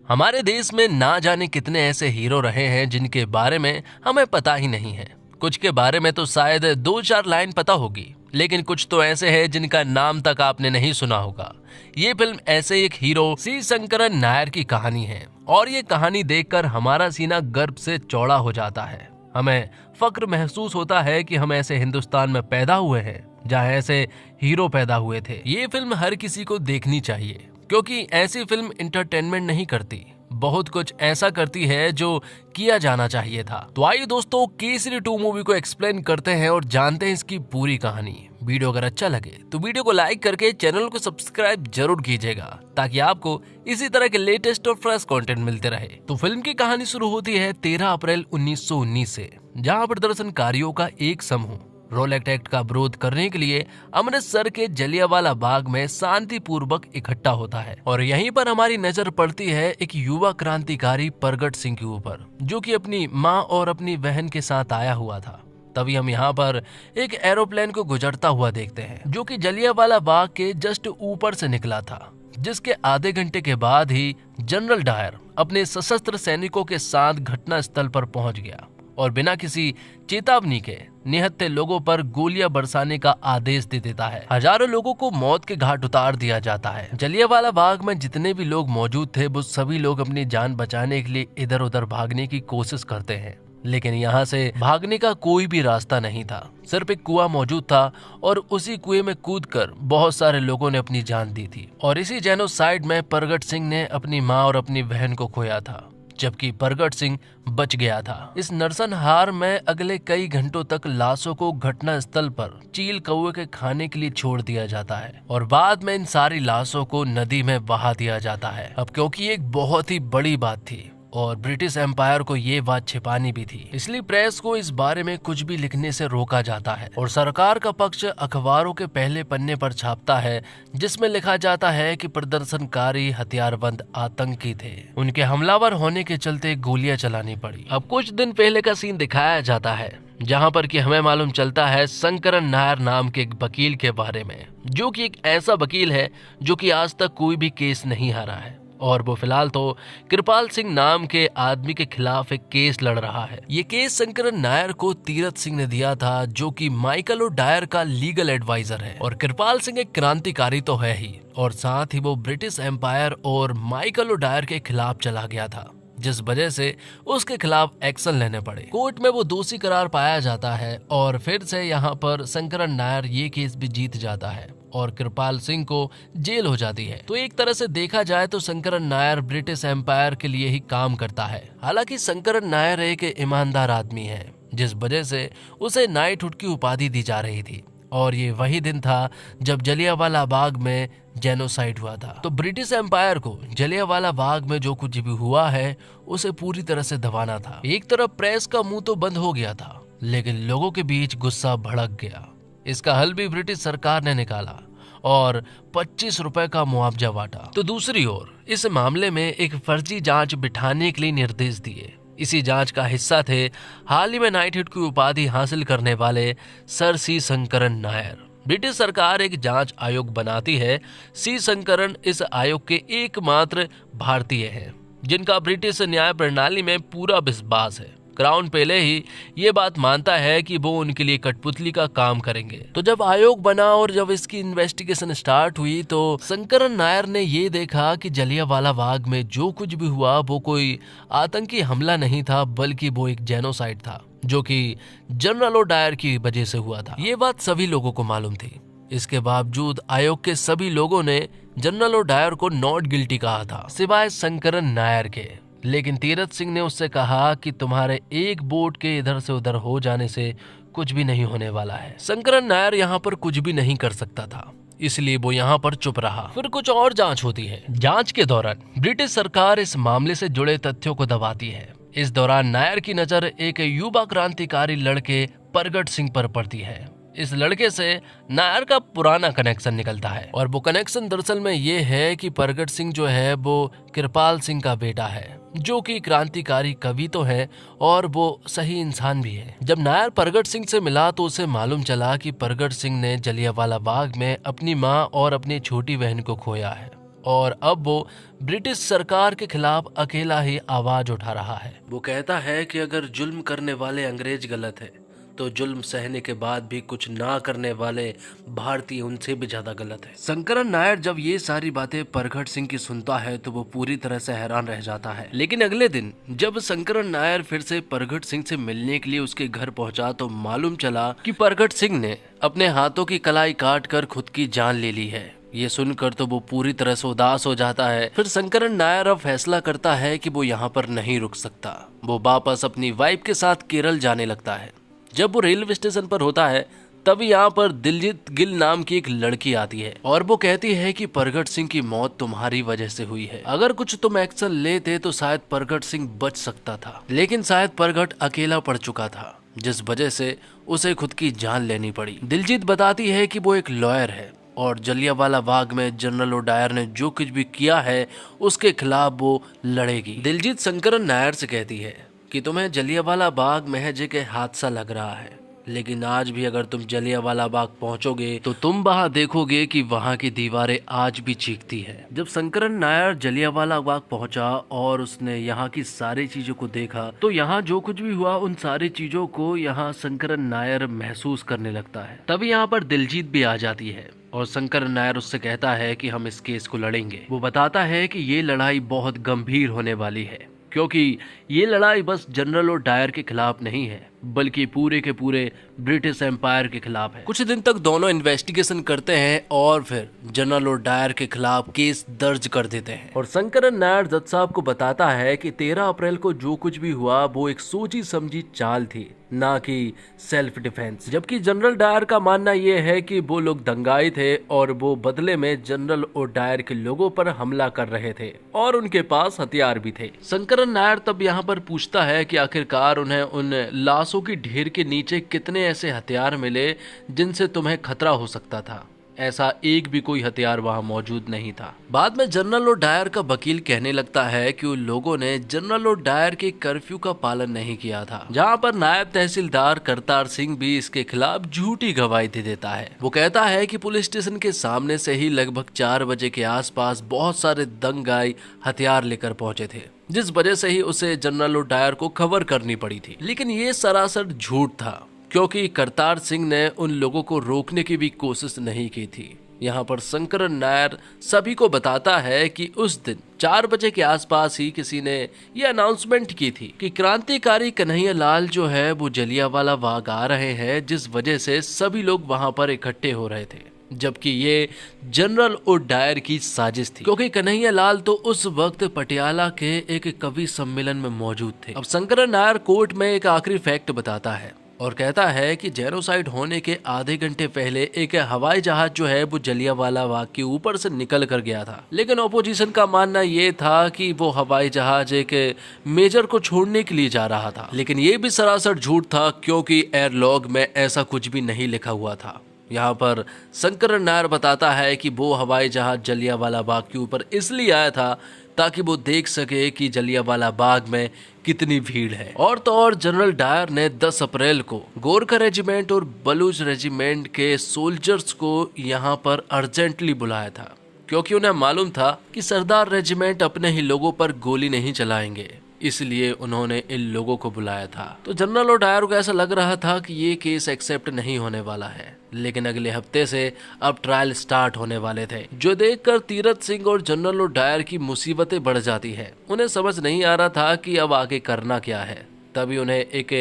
हमारे देश में ना जाने कितने ऐसे हीरो रहे हैं जिनके बारे में हमें पता ही नहीं है। कुछ के बारे में तो शायद 2-4 लाइन पता होगी, लेकिन कुछ तो ऐसे हैं जिनका नाम तक आपने नहीं सुना होगा। ये फिल्म ऐसे एक हीरो सी शंकरन नायर की कहानी है और ये कहानी देखकर हमारा सीना गर्व से चौड़ा हो जाता है। हमें फक्र महसूस होता है कि हम ऐसे हिंदुस्तान में पैदा हुए हैं जहाँ ऐसे हीरो पैदा हुए थे। ये फिल्म हर किसी को देखनी चाहिए क्योंकि ऐसी फिल्म इंटरटेनमेंट नहीं करती, बहुत कुछ ऐसा करती है जो किया जाना चाहिए था। तो आइए दोस्तों, केसरी 2 मूवी को एक्सप्लेन करते हैं और जानते हैं इसकी पूरी कहानी। वीडियो अगर अच्छा लगे तो वीडियो को लाइक करके चैनल को सब्सक्राइब जरूर कीजिएगा ताकि आपको इसी तरह के लेटेस्ट और फ्रेश कंटेंट मिलते रहे। तो फिल्म की कहानी शुरू होती है 13 अप्रैल 1919 से, जहां प्रदर्शनकारियों का एक समूह रोलेट एक्ट का विरोध करने के लिए अमृतसर के जलियांवाला बाग में शांतिपूर्वक इकट्ठा होता है। और यहीं पर हमारी नजर पड़ती है एक युवा क्रांतिकारी परगट सिंह के ऊपर, जो कि अपनी मां और अपनी बहन के साथ आया हुआ था। तभी हम यहाँ पर एक एरोप्लेन को गुजरता हुआ देखते हैं, जो कि जलियांवाला बाग के जस्ट ऊपर से निकला था, जिसके आधे घंटे के बाद ही जनरल डायर अपने सशस्त्र सैनिकों के साथ घटना स्थल पर पहुंच गया और बिना किसी चेतावनी के निहत्थे लोगों पर गोलियां बरसाने का आदेश दे देता है। हजारों लोगों को मौत के घाट उतार दिया जाता है। जलियांवाला बाग में जितने भी लोग मौजूद थे वो सभी लोग अपनी जान बचाने के लिए इधर उधर भागने की कोशिश करते हैं, लेकिन यहाँ से भागने का कोई भी रास्ता नहीं था। सिर्फ एक कुआं मौजूद था और उसी कुएं में कूदकर बहुत सारे लोगों ने अपनी जान दी थी। और इसी जेनोसाइड में परगट सिंह ने अपनी माँ और अपनी बहन को खोया था, जबकि परगट सिंह बच गया था। इस नरसंहार में अगले कई घंटों तक लाशों को घटना स्थल पर चील कौवे के खाने के लिए छोड़ दिया जाता है और बाद में इन सारी लाशों को नदी में बहा दिया जाता है। अब क्योंकि एक बहुत ही बड़ी बात थी और ब्रिटिश एम्पायर को ये बात छिपानी भी थी, इसलिए प्रेस को इस बारे में कुछ भी लिखने से रोका जाता है और सरकार का पक्ष अखबारों के पहले पन्ने पर छापता है, जिसमें लिखा जाता है कि प्रदर्शनकारी हथियारबंद आतंकी थे, उनके हमलावर होने के चलते गोलियां चलानी पड़ी। अब कुछ दिन पहले का सीन दिखाया जाता है जहां पर कि हमें मालूम चलता है शंकरन नायर नाम के एक वकील के बारे में, जो कि एक ऐसा वकील है जो कि आज तक कोई भी केस नहीं हारा है और वो फिलहाल तो कृपाल सिंह नाम के आदमी के खिलाफ एक केस लड़ रहा है। ये केस शंकरन नायर को तीरथ सिंह ने दिया था, जो कि माइकल ओ डायर का लीगल एडवाइजर है। और कृपाल सिंह एक क्रांतिकारी तो है ही, और साथ ही वो ब्रिटिश एम्पायर और माइकल ओ डायर के खिलाफ चला गया था, जिस वजह से उसके खिलाफ एक्शन लेने पड़े। कोर्ट में वो दोषी करार पाया जाता है और फिर से यहाँ पर शंकरन नायर ये केस भी जीत जाता है और कृपाल सिंह को जेल हो जाती है। तो एक तरह से देखा जाए तो शंकरन नायर ब्रिटिश एम्पायर के लिए ही काम करता है। हालांकि शंकरन नायर एक ईमानदार आदमी है, जिस वजह से उसे नाइटहुड की उपाधि दी जा रही थी। और ये वही दिन था जब जलियांवाला बाग में जेनोसाइड हुआ था। तो ब्रिटिश एम्पायर को जलियांवाला बाग में जो कुछ भी हुआ है उसे पूरी तरह से दबाना था। एक तरफ प्रेस का मुंह तो बंद हो गया था, लेकिन लोगों के बीच गुस्सा भड़क गया। इसका हल भी ब्रिटिश सरकार ने निकाला और 25 रुपए का मुआवजा बांटा। तो दूसरी ओर इस मामले में एक फर्जी जांच बिठाने के लिए निर्देश दिए। इसी जांच का हिस्सा थे हाल ही में नाइटहुड की उपाधि हासिल करने वाले सर सी शंकरन नायर। ब्रिटिश सरकार एक जांच आयोग बनाती है। सी शंकरन इस आयोग के एकमात्र भारतीय हैं जिनका ब्रिटिश न्याय प्रणाली में पूरा विश्वास है। क्राउन पहले ही ये बात मानता है कि वो उनके लिए कठपुतली का काम करेंगे। तो जब आयोग बना और जब इसकी इन्वेस्टिगेशन स्टार्ट हुई तो शंकरन नायर ने ये देखा कि जलियांवाला बाग में जो कुछ भी हुआ वो कोई आतंकी हमला नहीं था, बल्कि वो एक जेनोसाइड था, जो कि जनरल ओ डायर की वजह से हुआ था। ये बात सभी लोगों को मालूम थी। इसके बावजूद आयोग के सभी लोगों ने जनरल ओ डायर को नॉट गिल्टी कहा था, सिवाय शंकरन नायर के। लेकिन तीरथ सिंह ने उससे कहा कि तुम्हारे एक बोट के इधर से उधर हो जाने से कुछ भी नहीं होने वाला है। शंकरन नायर यहाँ पर कुछ भी नहीं कर सकता था, इसलिए वो यहाँ पर चुप रहा। फिर कुछ और जांच होती है। जांच के दौरान ब्रिटिश सरकार इस मामले से जुड़े तथ्यों को दबाती है। इस दौरान नायर की नजर एक युवा क्रांतिकारी लड़के परगट सिंह पर पड़ती है। इस लड़के से नायर का पुराना कनेक्शन निकलता है और वो कनेक्शन दरअसल में ये है कि परगट सिंह जो है वो कृपाल सिंह का बेटा है, जो कि क्रांतिकारी कवि तो है और वो सही इंसान भी है। जब नायर परगट सिंह से मिला तो उसे मालूम चला कि परगट सिंह ने जलियांवाला बाग में अपनी माँ और अपनी छोटी बहन को खोया है और अब वो ब्रिटिश सरकार के खिलाफ अकेला ही आवाज उठा रहा है। वो कहता है कि अगर जुल्म करने वाले अंग्रेज गलत है तो जुल्म सहने के बाद भी कुछ ना करने वाले भारतीय उनसे भी ज्यादा गलत है। शंकरन नायर जब ये सारी बातें परगट सिंह की सुनता है तो वो पूरी तरह से हैरान रह जाता है। लेकिन अगले दिन जब शंकरन नायर फिर से परगट सिंह से मिलने के लिए उसके घर पहुंचा तो मालूम चला कि परगट सिंह ने अपने हाथों की कलाई काट कर खुद की जान ले ली है। ये सुनकर तो वो पूरी तरह से उदास हो जाता है। फिर शंकरन नायर अब फैसला करता है कि वो यहाँ पर नहीं रुक सकता। वो वापस अपनी वाइफ के साथ केरल जाने लगता है। जब वो रेलवे स्टेशन पर होता है तभी यहाँ पर दिलजीत गिल नाम की एक लड़की आती है और वो कहती है कि परगट सिंह की मौत तुम्हारी वजह से हुई है। अगर कुछ तुम एक्शन लेते तो शायद परगट सिंह बच सकता था, लेकिन शायद परगट अकेला पड़ चुका था जिस वजह से उसे खुद की जान लेनी पड़ी। दिलजीत बताती है कि वो एक लॉयर है और जलियांवाला बाग में जनरल ओडायर ने जो कुछ भी किया है उसके खिलाफ वो लड़ेगी। दिलजीत शंकरन नायर से कहती है कि तुम्हें जलियांवाला बाग महज एक हादसा लग रहा है, लेकिन आज भी अगर तुम जलियांवाला बाग पहुंचोगे तो तुम वहां देखोगे कि वहां की दीवारें आज भी चीखती है। जब शंकरन नायर जलियांवाला बाग पहुंचा और उसने यहाँ की सारी चीजों को देखा तो यहाँ जो कुछ भी हुआ उन सारी चीजों को यहाँ शंकरन नायर महसूस करने लगता है। तभी यहाँ पर दिलजीत भी आ जाती है और शंकरन नायर उससे कहता है कि हम इस केस को लड़ेंगे। वो बताता है कि ये लड़ाई बहुत गंभीर होने वाली है क्योंकि ये लड़ाई बस जनरल ओडायर के खिलाफ नहीं है बल्कि पूरे के पूरे ब्रिटिश एम्पायर के खिलाफ है। कुछ दिन तक दोनों इन्वेस्टिगेशन करते हैं और फिर जनरल ओडायर के खिलाफ केस दर्ज कर देते हैं। और शंकरन नायर जज साहब को बताता है कि 13 अप्रैल को जो कुछ भी हुआ वो एक सोची समझी चाल थी, ना कि सेल्फ डिफेंस। जबकि जनरल डायर का मानना यह है कि वो लोग दंगाई थे और वो बदले में जनरल ओडायर के लोगों पर हमला कर रहे थे और उनके पास हथियार भी थे। शंकरन नायर तब यहाँ पर पूछता है कि आखिरकार उन्हें उन लाशों की ढेर के नीचे कितने ऐसे हथियार मिले जिनसे तुम्हें खतरा हो सकता था। ऐसा एक भी कोई हथियार वहां मौजूद नहीं था। बाद में जनरल ओडायर का वकील कहने लगता है कि उन लोगों ने जनरल ओडायर के कर्फ्यू का पालन नहीं किया था, जहां पर नायब तहसीलदार करतार सिंह भी इसके खिलाफ झूठी गवाही दे देता है। वो कहता है कि पुलिस स्टेशन के सामने से ही लगभग 4 बजे के आसपास बहुत सारे दंगाई हथियार लेकर पहुंचे थे, जिस वजह से ही उसे जनरल ओडायर को खबर करनी पड़ी थी। लेकिन ये सरासर झूठ था क्योंकि करतार सिंह ने उन लोगों को रोकने की भी कोशिश नहीं की थी। यहाँ पर शंकरन नायर सभी को बताता है कि उस दिन 4 बजे के आसपास ही किसी ने ये अनाउंसमेंट की थी कि क्रांतिकारी कन्हैया लाल जो है वो जलियांवाला बाग आ रहे हैं, जिस वजह से सभी लोग वहां पर इकट्ठे हो रहे थे। जबकि ये जनरल ओडायर की साजिश थी क्योंकि कन्हैया लाल तो उस वक्त पटियाला के एक कवि सम्मेलन में मौजूद थे। अब शंकरन नायर कोर्ट में एक आखिरी फैक्ट बताता है और कहता है कि जेनोसाइड होने के आधे घंटे पहले एक हवाई जहाज जो है वो जलियांवाला बाग के ऊपर से निकल कर गया था। लेकिन ऑपोजिशन का मानना ये था कि वो हवाई जहाज एक मेजर को छोड़ने के लिए जा रहा था, लेकिन ये भी सरासर झूठ था क्योंकि एयरलॉग में ऐसा कुछ भी नहीं लिखा हुआ था। यहाँ पर शंकरन नायर बताता है कि वो हवाई जहाज जलियांवाला बाग के ऊपर इसलिए आया था ताकि वो देख सके कि जलियांवाला बाग में कितनी भीड़ है। और तो और जनरल डायर ने 10 अप्रैल को गोरखा रेजिमेंट और बलूच रेजिमेंट के सोल्जर्स को यहाँ पर अर्जेंटली बुलाया था क्योंकि उन्हें मालूम था कि सरदार रेजिमेंट अपने ही लोगों पर गोली नहीं चलाएंगे, इसलिए उन्होंने इन लोगों को बुलाया था। तो जनरल ओडायर को ऐसा लग रहा था कि ये केस एक्सेप्ट नहीं होने वाला है, लेकिन अगले हफ्ते से अब ट्रायल स्टार्ट होने वाले थे, जो देखकर तीरथ सिंह और जनरल ओडायर की मुसीबतें बढ़ जाती है। उन्हें समझ नहीं आ रहा था कि अब आगे करना क्या है। तभी उन्हें एक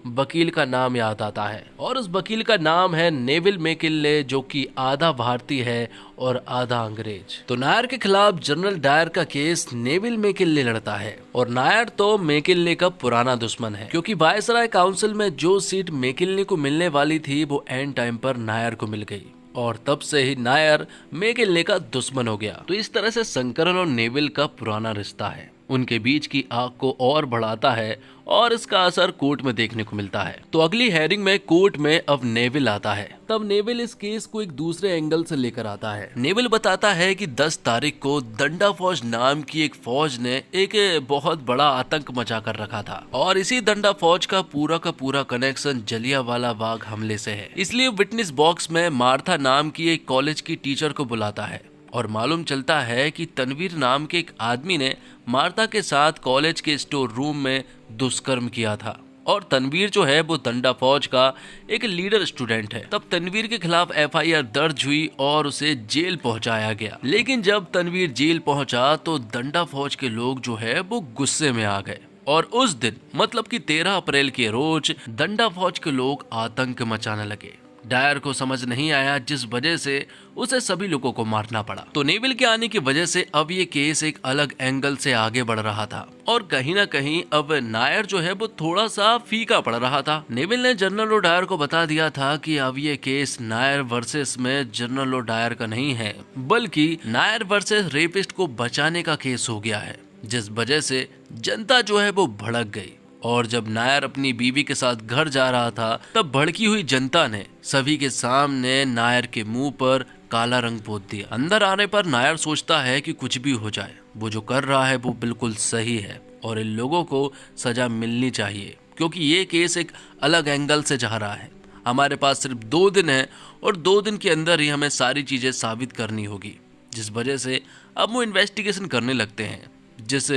वकील का नाम याद आता है और उस वकील का नाम है नेविल मैकिन्ले, जो कि आधा भारतीय है और आधा अंग्रेज। तो नायर के खिलाफ जनरल डायर का केस नेविल मैकिन्ले लड़ता है और नायर तो मैकिन्ले का पुराना दुश्मन है क्योंकि वायसराय काउंसिल में जो सीट मैकिन्ले को मिलने वाली थी वो एंड टाइम पर नायर को मिल गई और तब से ही नायर मैकिन्ले का दुश्मन हो गया। तो इस तरह से शंकरन और नेविल का पुराना रिश्ता है उनके बीच की आग को और बढ़ाता है और इसका असर कोर्ट में देखने को मिलता है। तो अगली हेयरिंग में कोर्ट में अब नेविल आता है। तब नेविल इस केस को एक दूसरे एंगल से लेकर आता है। नेविल बताता है कि 10 तारीख को दंडा फौज नाम की एक फौज ने एक बहुत बड़ा आतंक मचा कर रखा था और इसी दंडा फौज का पूरा कनेक्शन जलियांवाला बाग हमले से है। इसलिए विटनेस बॉक्स में मार्था नाम की एक कॉलेज की टीचर को बुलाता है और मालूम चलता है कि तनवीर नाम के एक आदमी ने मार्था के साथ कॉलेज के स्टोर रूम में दुष्कर्म किया था। और तनवीर जो है वो दंडा फौज का एक लीडर स्टूडेंट है। तब तनवीर के खिलाफ FIR दर्ज हुई और उसे जेल पहुंचाया गया। लेकिन जब तनवीर जेल पहुंचा तो दंडा फौज के लोग जो है वो गुस्से में आ गए और उस दिन मतलब कि 13 अप्रैल के रोज दंडा फौज के लोग आतंक मचाने लगे। डायर को समझ नहीं आया, जिस वजह से उसे सभी लोगों को मारना पड़ा। तो नेविल के आने की वजह से अब ये केस एक अलग एंगल से आगे बढ़ रहा था और कहीं ना कहीं अब नायर जो है वो थोड़ा सा फीका पड़ रहा था। नेविल ने जनरल ओ डायर को बता दिया था कि अब ये केस नायर वर्सेस में जनरल ओ डायर का नहीं है, बल्कि नायर वर्सेस रेपिस्ट को बचाने का केस हो गया है, जिस वजह से जनता जो है वो भड़क गई। और जब नायर अपनी बीवी के साथ घर जा रहा था तब भड़की हुई जनता ने सभी के सामने नायर के मुंह पर काला रंग पोत दिया। अंदर आने पर नायर सोचता है कि कुछ भी हो जाए, वो जो कर रहा है वो बिल्कुल सही है और इन लोगों को सजा मिलनी चाहिए, क्योंकि ये केस एक अलग एंगल से जा रहा है। हमारे पास सिर्फ 2 दिन है और 2 दिन के अंदर ही हमें सारी चीजें साबित करनी होगी, जिस वजह से अब वो इन्वेस्टिगेशन करने लगते हैं। जिस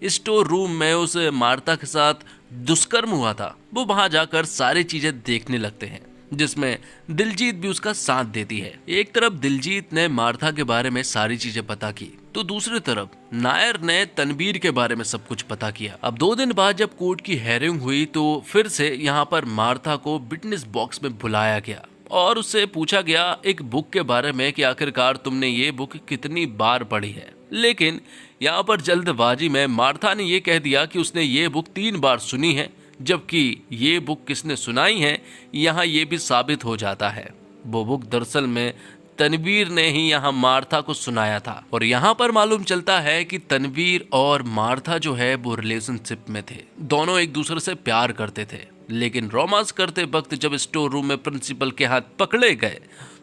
स्टोर रूम में उस मार्था के साथ दुष्कर्म हुआ था वो वहां जाकर सारी चीजें देखने लगते हैं, जिसमें दिलजीत भी उसका साथ देती है। एक तरफ दिलजीत ने मार्था के बारे में सारी चीजें पता की तो दूसरी तरफ नायर ने तनवीर के बारे में सब कुछ पता किया। अब 2 दिन बाद जब कोर्ट की हेयरिंग हुई तो फिर से यहाँ पर मार्था को विटनेस बॉक्स में बुलाया गया और उससे पूछा गया एक बुक के बारे में कि आखिरकार तुमने ये बुक कितनी बार पढ़ी है। लेकिन यहाँ पर जल्दबाजी में मार्था ने ये कह दिया कि उसने ये बुक 3 बार सुनी है, जबकि ये बुक किसने सुनाई है यहाँ ये भी साबित हो जाता है। वो बुक दरअसल में तनवीर ने ही यहाँ मार्था को सुनाया था। और यहाँ पर मालूम चलता है कि तनवीर और मार्था जो है वो रिलेशनशिप में थे, दोनों एक दूसरे से प्यार करते थे। लेकिन रोमांस करते वक्त जब स्टोर रूम में प्रिंसिपल के हाथ पकड़े गए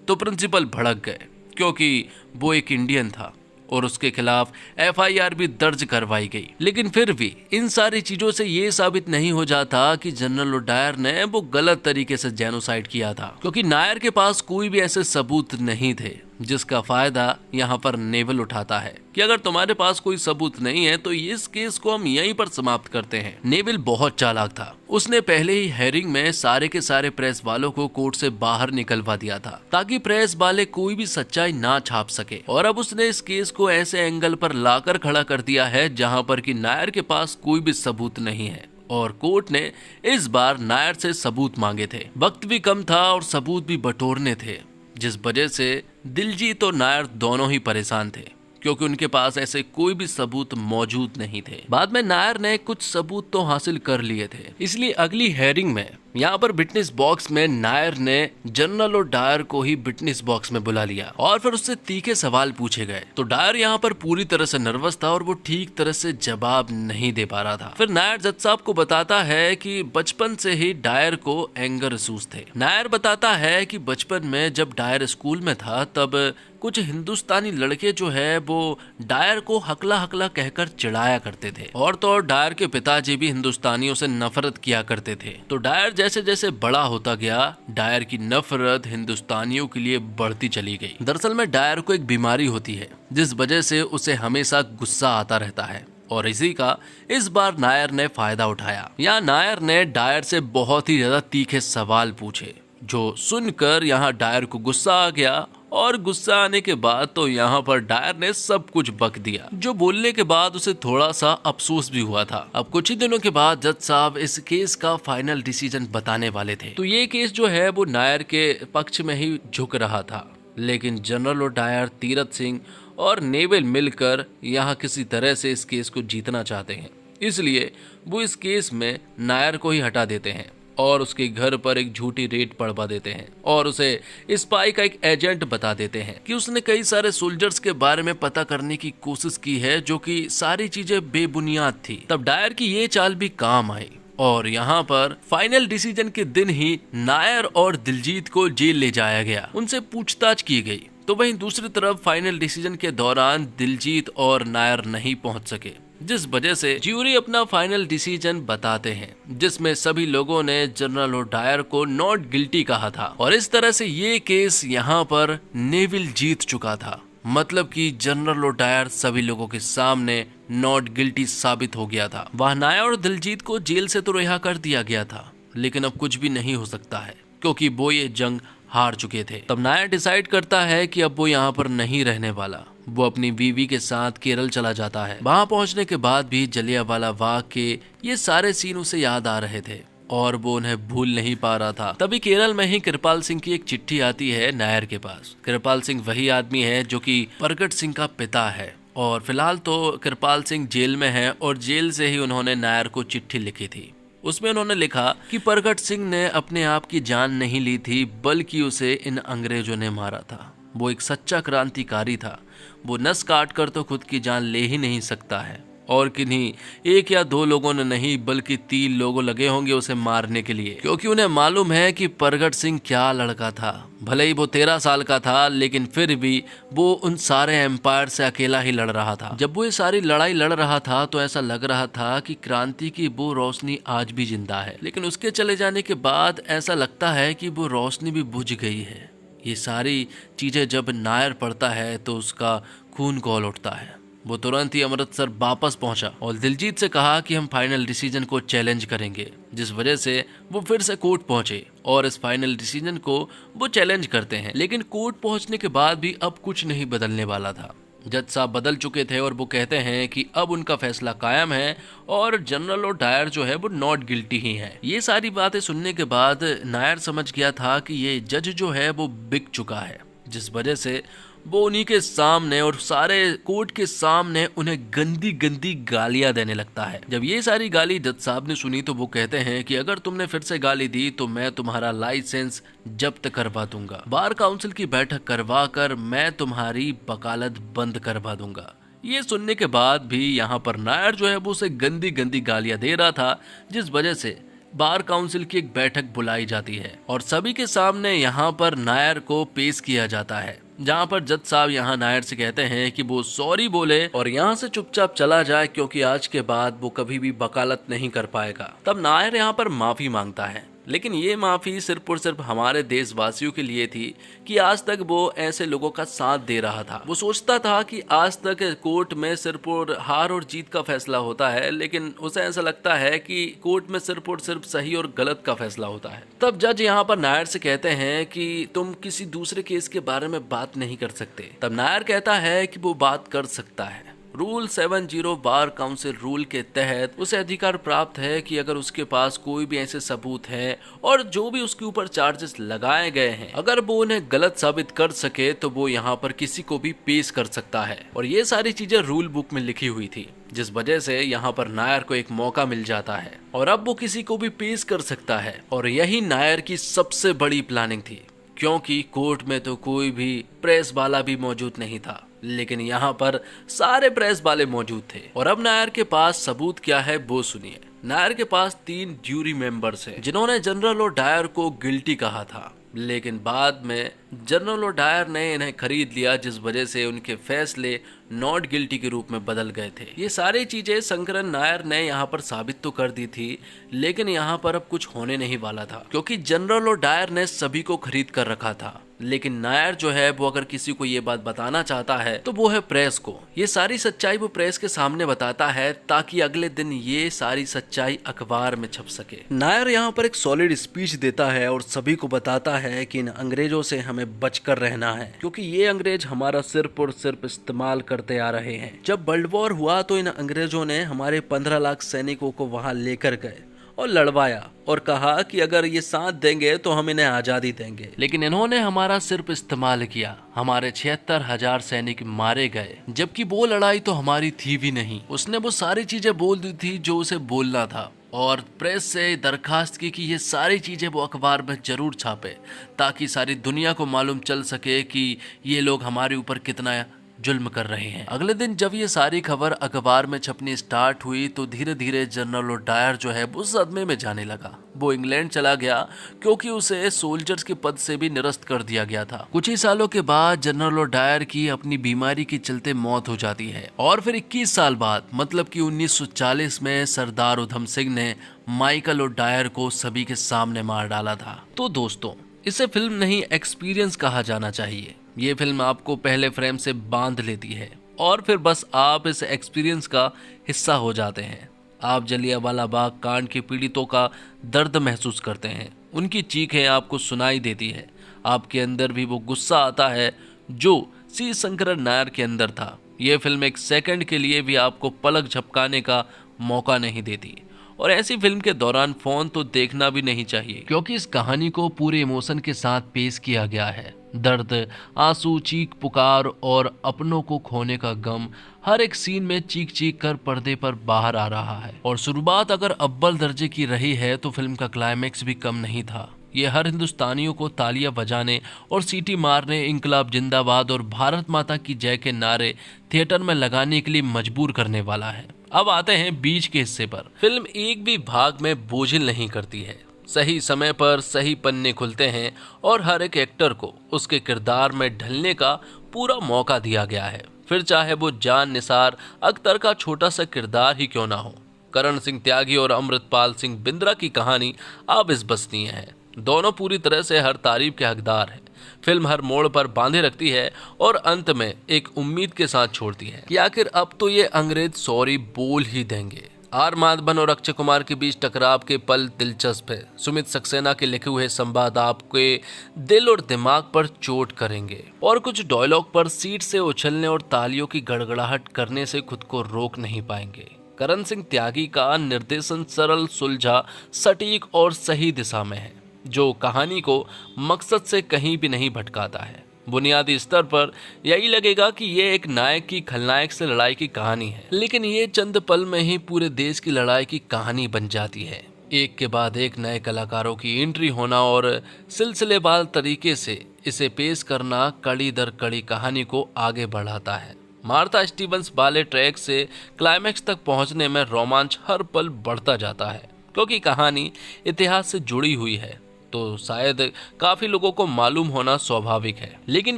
तो प्रिंसिपल भड़क गए, क्योंकि वो एक इंडियन था और उसके खिलाफ FIR भी दर्ज करवाई गई। लेकिन फिर भी इन सारी चीजों से ये साबित नहीं हो जाता कि जनरल ओ डायर ने वो गलत तरीके से जेनोसाइड किया था, क्योंकि नायर के पास कोई भी ऐसे सबूत नहीं थे, जिसका फायदा यहाँ पर नेवल उठाता है कि अगर तुम्हारे पास कोई सबूत नहीं है तो इस केस को हम यहीं पर समाप्त करते हैं। नेवल बहुत चालाक था, उसने पहले ही हेयरिंग में सारे के सारे प्रेस वालों को कोर्ट से बाहर निकलवा दिया था ताकि प्रेस वाले कोई भी सच्चाई ना छाप सके। और अब उसने इस केस को ऐसे एंगल पर लाकर खड़ा कर दिया है जहाँ पर कि नायर के पास कोई भी सबूत नहीं है और कोर्ट ने इस बार नायर से सबूत मांगे थे। वक्त भी कम था और सबूत भी बटोरने थे, जिस वजह से दिलजीत और नायर दोनों ही परेशान थे, क्योंकि उनके पास ऐसे कोई भी सबूत मौजूद नहीं थे। बाद में नायर ने कुछ सबूत तो हासिल कर लिए थे, इसलिए अगली हेयरिंग में यहाँ पर विटनेस बॉक्स में नायर ने जनरल और डायर को ही विटनेस बॉक्स में बुला लिया और फिर उससे तीखे सवाल पूछे गए। तो डायर यहाँ पर पूरी तरह से नर्वस था और वो ठीक तरह से जवाब नहीं दे पा रहा था। फिर नायर जज साहब को बताता है कि बचपन से ही डायर को एंगर इश्यूज थे। नायर बताता है कि बचपन में जब डायर स्कूल में था तब कुछ हिंदुस्तानी लड़के जो है वो डायर को हकला हकला कहकर चिढ़ाया करते थे और तो और डायर के पिताजी भी हिंदुस्तानियों से नफरत किया करते थे। तो डायर जैसे जैसे बड़ा होता गया डायर की नफरत हिंदुस्तानियों के लिए बढ़ती चली गई। दरअसल में डायर को एक बीमारी होती है जिस वजह से उसे हमेशा गुस्सा आता रहता है और इसी का इस बार नायर ने फायदा उठाया। यहाँ नायर ने डायर से बहुत ही ज्यादा तीखे सवाल पूछे जो सुनकर यहाँ डायर को गुस्सा आ गया और गुस्सा आने के बाद तो यहाँ पर डायर ने सब कुछ बक दिया, जो बोलने के बाद उसे थोड़ा सा अफसोस भी हुआ था। अब कुछ ही दिनों के बाद जज साहब इस केस का फाइनल डिसीजन बताने वाले थे। तो ये केस जो है वो नायर के पक्ष में ही झुक रहा था, लेकिन जनरल और डायर, तीरथ सिंह और नेवल मिलकर यहाँ किसी तरह से इस केस को जीतना चाहते हैं, इसलिए वो इस केस में नायर को ही हटा देते हैं और उसके घर पर एक झूठी रेड पड़वा देते हैं और उसे स्पाई का एक एजेंट बता देते हैं कि उसने कई सारे सोल्जर्स के बारे में पता करने की कोशिश की है, जो कि सारी चीजें बेबुनियाद थी। तब डायर की ये चाल भी काम आई और यहाँ पर फाइनल डिसीजन के दिन ही नायर और दिलजीत को जेल ले जाया गया, उनसे पूछताछ की गई। तो वहीं दूसरी तरफ फाइनल डिसीजन के दौरान दिलजीत और नायर नहीं पहुंच सके, जिस वजह से ज्यूरी अपना फाइनल डिसीजन बताते हैं, जिसमें सभी लोगों ने जनरल और डायर को नॉट गिल्टी कहा था और इस तरह से ये केस यहाँ पर नेविल जीत चुका था मतलब कि जनरल ओडायर सभी लोगों के सामने नॉट गिल्टी साबित हो गया था। वह नायर और दिलजीत को जेल से तो रिहा कर दिया गया था, लेकिन अब कुछ भी नहीं हो सकता है क्योंकि वो ये जंग हार चुके थे। तब नायर डिसाइड करता है कि अब वो यहाँ पर नहीं रहने वाला। वो अपनी बीवी के साथ केरल चला जाता है। वहां पहुंचने के बाद भी जलियांवाला बाग के ये सारे सीन उसे याद आ रहे थे और वो उन्हें भूल नहीं पा रहा था। तभी केरल में ही कृपाल सिंह की एक चिट्ठी आती है नायर के पास। कृपाल सिंह वही आदमी है जो कि प्रगट सिंह का पिता है और फिलहाल तो कृपाल सिंह जेल में है और जेल से ही उन्होंने नायर को चिट्ठी लिखी थी। उसमें उन्होंने लिखा कि प्रगट सिंह ने अपने आप की जान नहीं ली थी, बल्कि उसे इन अंग्रेजों ने मारा था। वो एक सच्चा क्रांतिकारी था। वो नस काट कर तो खुद की जान ले ही नहीं सकता है और किन्हीं एक या दो लोगों ने नहीं बल्कि 3 लोगों लगे होंगे उसे मारने के लिए, क्योंकि उन्हें मालूम है कि प्रगट सिंह क्या लड़का था। भले ही वो 13 साल का था, लेकिन फिर भी वो उन सारे एम्पायर से अकेला ही लड़ रहा था। जब वो ये सारी लड़ाई लड़ रहा था तो ऐसा लग रहा था कि क्रांति की वो रोशनी आज भी जिंदा है, लेकिन उसके चले जाने के बाद ऐसा लगता है कि वो रोशनी भी बुझ गई है। ये सारी चीजें जब नायर पढ़ता है तो उसका खून खौल उठता है। वो तुरंत ही अमृतसर वापस पहुंचा और दिलजीत से कहा कि हम फाइनल डिसीजन को चैलेंज करेंगे, जिस वजह से वो फिर से कोर्ट पहुंचे और इस फाइनल डिसीजन को वो चैलेंज करते हैं। लेकिन कोर्ट पहुंचने के बाद भी अब कुछ नहीं बदलने वाला था। जज साहब बदल चुके थे और वो कहते हैं कि अब उनका फैसला कायम है और जनरल ओडायर जो है वो नॉट गिल्टी ही है। ये सारी बातें सुनने के बाद नायर समझ गया था कि ये जज जो है वो बिक चुका है, जिस वजह से वो उन्हीं के सामने और सारे कोर्ट के सामने उन्हें गंदी गंदी गालियां देने लगता है। जब ये सारी गाली जज साहब ने सुनी तो वो कहते हैं कि अगर तुमने फिर से गाली दी तो मैं तुम्हारा लाइसेंस जब्त करवा दूंगा। बार काउंसिल की बैठक करवा कर मैं तुम्हारी वकालत बंद करवा दूंगा। ये सुनने के बाद भी यहाँ पर नायर जो है वो उसे गंदी गंदी गालियां दे रहा था, जिस वजह से बार काउंसिल की एक बैठक बुलाई जाती है और सभी के सामने यहाँ पर नायर को पेश किया जाता है, जहाँ पर जज साहब यहाँ नायर से कहते हैं कि वो सॉरी बोले और यहाँ से चुपचाप चला जाए, क्योंकि आज के बाद वो कभी भी वकालत नहीं कर पाएगा। तब नायर यहाँ पर माफी मांगता है, लेकिन ये माफी सिर्फ और सिर्फ हमारे देशवासियों के लिए थी कि आज तक वो ऐसे लोगों का साथ दे रहा था। वो सोचता था कि आज तक कोर्ट में सिर्फ और हार और जीत का फैसला होता है, लेकिन उसे ऐसा लगता है कि कोर्ट में सिर्फ और सिर्फ सही और गलत का फैसला होता है। तब जज यहाँ पर नायर से कहते हैं कि तुम किसी दूसरे केस के बारे में बात नहीं कर सकते। तब नायर कहता है कि वो बात कर सकता है। रूल 70 बार काउंसिल रूल के तहत उसे अधिकार प्राप्त है कि अगर उसके पास कोई भी ऐसे सबूत हैं और जो भी उसके ऊपर चार्जेस लगाए गए हैं, अगर वो उन्हें गलत साबित कर सके तो वो यहाँ पर किसी को भी पेश कर सकता है। और ये सारी चीजें रूल बुक में लिखी हुई थी, जिस वजह से यहाँ पर नायर को एक मौका मिल जाता है और अब वो किसी को भी पेश कर सकता है। और यही नायर की सबसे बड़ी प्लानिंग थी, क्योंकि कोर्ट में तो कोई भी प्रेस वाला भी मौजूद नहीं था, लेकिन यहाँ पर सारे प्रेस वाले मौजूद थे। और अब नायर के पास सबूत क्या है वो सुनिए। नायर के पास 3 ज्यूरी मेंबर्स हैं जिन्होंने जनरल ओडायर को गिल्टी कहा था, लेकिन बाद में जनरल ओडायर ने इन्हें खरीद लिया, जिस वजह से उनके फैसले नॉट गिल्टी के रूप में बदल गए थे। ये सारी चीजें शंकरन नायर ने यहाँ पर साबित तो कर दी थी, लेकिन यहाँ पर अब कुछ होने नहीं वाला था, क्योंकि जनरल ओडायर ने सभी को खरीद कर रखा था। लेकिन नायर जो है वो अगर किसी को ये बात बताना चाहता है तो वो है प्रेस को। ये सारी सच्चाई वो प्रेस के सामने बताता है ताकि अगले दिन ये सारी सच्चाई अखबार में छप सके। नायर यहाँ पर एक सॉलिड स्पीच देता है और सभी को बताता है कि इन अंग्रेजों से हमें बचकर रहना है, क्योंकि ये अंग्रेज हमारा सिर्फ और सिर्फ इस्तेमाल करते आ रहे हैं। जब वर्ल्ड वॉर हुआ तो इन अंग्रेजों ने हमारे 15 लाख सैनिकों को वहां लेकर गए और लड़वाया और कहा कि अगर ये साथ देंगे तो हम इन्हें आजादी देंगे, लेकिन इन्होंने हमारा सिर्फ इस्तेमाल किया। हमारे 76,000 सैनिक मारे गए, जबकि वो लड़ाई तो हमारी थी भी नहीं। उसने वो सारी चीजें बोल दी थी जो उसे बोलना था और प्रेस से दरखास्त की कि ये सारी चीजें वो अखबार में जरूर छापे, ताकि सारी दुनिया को मालूम चल सके कि ये लोग हमारे ऊपर कितना जुल्म कर रहे हैं। अगले दिन जब ये सारी खबर अखबार में छपनी स्टार्ट हुई तो धीरे धीरे जनरल ओडायर जो है वो सदमे में जाने लगा। वो इंग्लैंड चला गया, क्योंकि उसे सोल्जर्स के पद से भी निरस्त कर दिया गया था। कुछ ही सालों के बाद जनरल ओडायर की अपनी बीमारी के चलते मौत हो जाती है और फिर 21 साल बाद मतलब कि 1940 में सरदार उधम सिंह ने माइकल ओडायर को सभी के सामने मार डाला था। तो दोस्तों, इसे फिल्म नहीं एक्सपीरियंस कहा जाना चाहिए, ये फिल्म आपको पहले फ्रेम से बांध लेती है और फिर बस आप इस एक्सपीरियंस का हिस्सा हो जाते हैं। आप जलियांवाला बाग कांड के पीड़ितों का दर्द महसूस करते हैं, उनकी चीखें आपको सुनाई देती है, आपके अंदर भी वो गुस्सा आता है जो सी शंकरन नायर के अंदर था। ये फिल्म एक सेकंड के लिए भी आपको पलक झपकाने का मौका नहीं देती और ऐसी फिल्म के दौरान फोन तो देखना भी नहीं चाहिए, क्योंकि इस कहानी को पूरे इमोशन के साथ पेश किया गया है। दर्द, आंसू, चीख पुकार और अपनों को खोने का गम हर एक सीन में चीख चीख कर पर्दे पर बाहर आ रहा है। और शुरुआत अगर अव्वल दर्जे की रही है तो फिल्म का क्लाइमैक्स भी कम नहीं था। ये हर हिंदुस्तानियों को तालियां बजाने और सीटी मारने, इंकलाब जिंदाबाद और भारत माता की जय के नारे थिएटर में लगाने के लिए मजबूर करने वाला है। अब आते हैं बीच के हिस्से पर। फिल्म एक भी भाग में बोझिल नहीं करती है। सही समय पर सही पन्ने खुलते हैं और हर एक एक्टर को उसके किरदार में ढलने का पूरा मौका दिया गया है। फिर चाहे वो जान निसार अख्तर का छोटा सा किरदार ही क्यों ना हो। करण सिंह त्यागी और अमृतपाल सिंह बिंद्रा की कहानी अविश्वसनीय है। दोनों पूरी तरह से हर तारीफ के हकदार हैं। फिल्म हर मोड़ पर बांधे रखती है और अंत में एक उम्मीद के साथ छोड़ती है कि आखिर अब तो ये अंग्रेज सॉरी बोल ही देंगे। आर माधवन और अक्षय कुमार के बीच टकराव के पल दिलचस्प है। सुमित सक्सेना के लिखे हुए संवाद आपके दिल और दिमाग पर चोट करेंगे और कुछ डायलॉग पर सीट से उछलने और तालियों की गड़गड़ाहट करने से खुद को रोक नहीं पाएंगे। करण सिंह त्यागी का निर्देशन सरल, सुलझा, सटीक और सही दिशा में है, जो कहानी को मकसद से कहीं भी नहीं भटकाता है। बुनियादी स्तर पर यही लगेगा कि ये एक नायक की खलनायक से लड़ाई की कहानी है, लेकिन ये चंद पल में ही पूरे देश की लड़ाई की कहानी बन जाती है। एक के बाद एक नए कलाकारों की एंट्री होना और सिलसिलेवार तरीके से इसे पेश करना कड़ी दर कड़ी कहानी को आगे बढ़ाता है। मार्था स्टीवंस वाले ट्रैक से क्लाइमैक्स तक पहुंचने में रोमांच हर पल बढ़ता जाता है, क्योंकि कहानी इतिहास से जुड़ी हुई है तो शायद काफी लोगों को मालूम होना स्वाभाविक है, लेकिन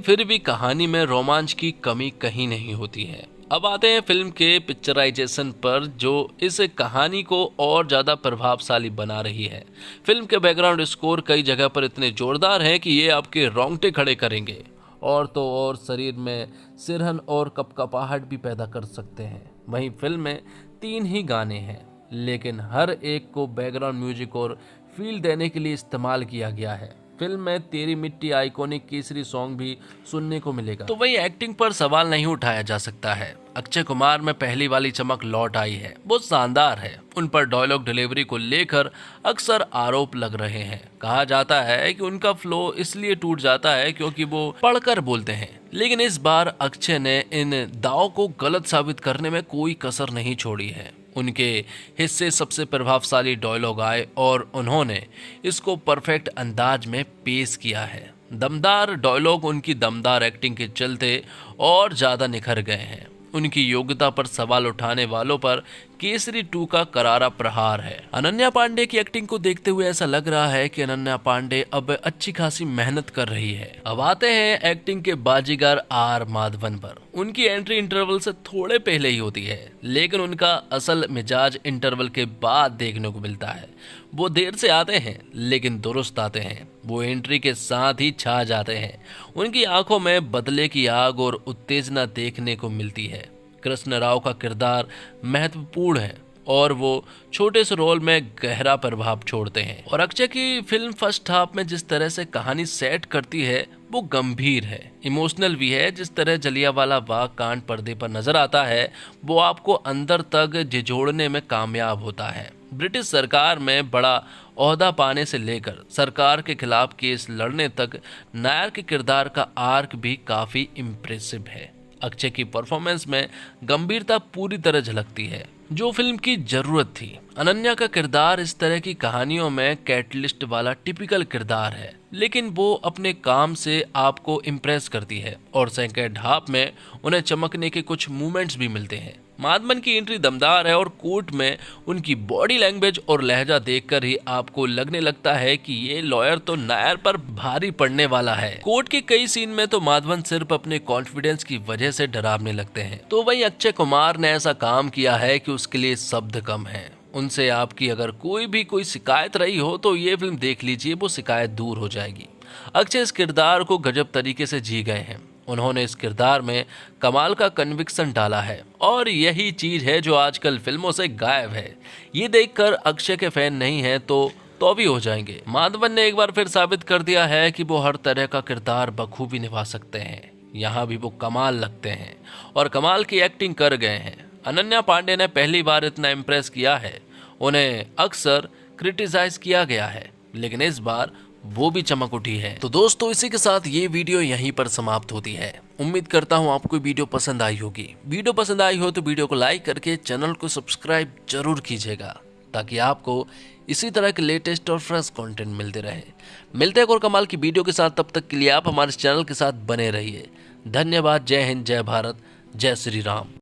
फिर भी कहानी में रोमांच की कमी कहीं नहीं होती है। अब आते हैं फिल्म के पिक्चराइजेशन पर, जो इस कहानी को और ज्यादा प्रभावशाली बना रही है। फिल्म के बैकग्राउंड स्कोर कई जगह पर इतने जोरदार हैं कि ये आपके रोंगटे खड़े करेंगे और तो और शरीर में सिरहन और कपकपाहट भी पैदा कर सकते हैं। वहीं फिल्म में 3 ही गाने हैं, लेकिन हर एक को बैकग्राउंड म्यूजिक और फील देने के लिए इस्तेमाल किया गया है। फिल्म में तेरी मिट्टी आइकॉनिक केसरी सॉन्ग भी सुनने को मिलेगा। तो वही एक्टिंग पर सवाल नहीं उठाया जा सकता है। अक्षय कुमार में पहली वाली चमक लौट आई है, वो शानदार है। उन पर डायलॉग डिलीवरी को लेकर अक्सर आरोप लग रहे हैं। कहा जाता है कि उनका फ्लो इसलिए टूट जाता है क्योंकि वो पढ़कर बोलते हैं, लेकिन इस बार अक्षय ने इन दावों को गलत साबित करने में कोई कसर नहीं छोड़ी है। उनके हिस्से सबसे प्रभावशाली डायलॉग आए और उन्होंने इसको परफेक्ट अंदाज में पेश किया है। दमदार डायलॉग उनकी दमदार एक्टिंग के चलते और ज्यादा निखर गए हैं। उनकी योग्यता पर सवाल उठाने वालों पर केसरी 2 का करारा प्रहार है। अनन्या पांडे की एक्टिंग को देखते हुए ऐसा लग रहा है कि अनन्या पांडे अब अच्छी खासी मेहनत कर रही है। अब आते हैं एक्टिंग के बाजीगर आर माधवन पर। उनकी एंट्री इंटरवल से थोड़े पहले ही होती है, लेकिन उनका असल मिजाज इंटरवल के बाद देखने को मिलता है। वो देर से आते हैं लेकिन दुरुस्त आते हैं। वो एंट्री के साथ ही छा जाते हैं। उनकी आंखों में बदले की आग और उत्तेजना देखने को मिलती है। कृष्ण राव का किरदार महत्वपूर्ण है और वो छोटे से रोल में गहरा प्रभाव छोड़ते हैं। और अक्षय की फिल्म फर्स्ट हाफ में जिस तरह से कहानी सेट करती है वो गंभीर है, इमोशनल भी है। जिस तरह जलियांवाला बाग कांड पर्दे पर नजर आता है वो आपको अंदर तक झिझोड़ने में कामयाब होता है। ब्रिटिश सरकार में बड़ा ओहदा पाने से लेकर सरकार के खिलाफ केस लड़ने तक नायर के किरदार का आर्क भी काफी इम्प्रेसिव है। अक्षय की परफॉर्मेंस में गंभीरता पूरी तरह झलकती है, जो फिल्म की जरूरत थी। अनन्या का किरदार इस तरह की कहानियों में कैटलिस्ट वाला टिपिकल किरदार है, लेकिन वो अपने काम से आपको इम्प्रेस करती है और सेकंड हाफ में उन्हें चमकने के कुछ मूवमेंट्स भी मिलते हैं। माधवन की एंट्री दमदार है और कोर्ट में उनकी बॉडी लैंग्वेज और लहजा देखकर ही आपको लगने लगता है कि ये लॉयर तो नायर पर भारी पड़ने वाला है। कोर्ट के कई सीन में तो माधवन सिर्फ अपने कॉन्फिडेंस की वजह से डरावने लगते हैं। तो वही अक्षय कुमार ने ऐसा काम किया है कि उसके लिए शब्द कम है। उनसे आपकी अगर कोई शिकायत रही हो तो ये फिल्म देख लीजिए, वो शिकायत दूर हो जाएगी। अक्षय इस किरदार को गजब तरीके से जी गए हैं। उन्होंने इस किरदार में कमाल का कन्विक्शन डाला है और यही चीज है जो आजकल फिल्मों से गायब है। ये देखकर अक्षय के फैन नहीं हैं तो भी हो जाएंगे। माधवन ने एक बार फिर साबित कर दिया है कि वो हर तरह का किरदार बखूबी निभा सकते हैं। यहाँ भी वो कमाल लगते हैं और कमाल की एक्टिंग कर गए हैं। अनन्या पांडे ने पहली बार इतना इम्प्रेस किया है। उन्हें अक्सर क्रिटिसाइज किया गया है, लेकिन इस बार वो भी चमक उठी है। तो दोस्तों, इसी के साथ ये वीडियो यहीं पर समाप्त होती है। उम्मीद करता हूँ आपको वीडियो पसंद आई होगी। वीडियो पसंद आई हो तो वीडियो को लाइक करके चैनल को सब्सक्राइब जरूर कीजिएगा, ताकि आपको इसी तरह के लेटेस्ट और फ्रेश कंटेंट मिलते रहे। मिलते हैं और कमाल की वीडियो के साथ। तब तक के लिए आप हमारे चैनल के साथ बने रहिए। धन्यवाद। जय हिंद, जय भारत, जय श्री राम।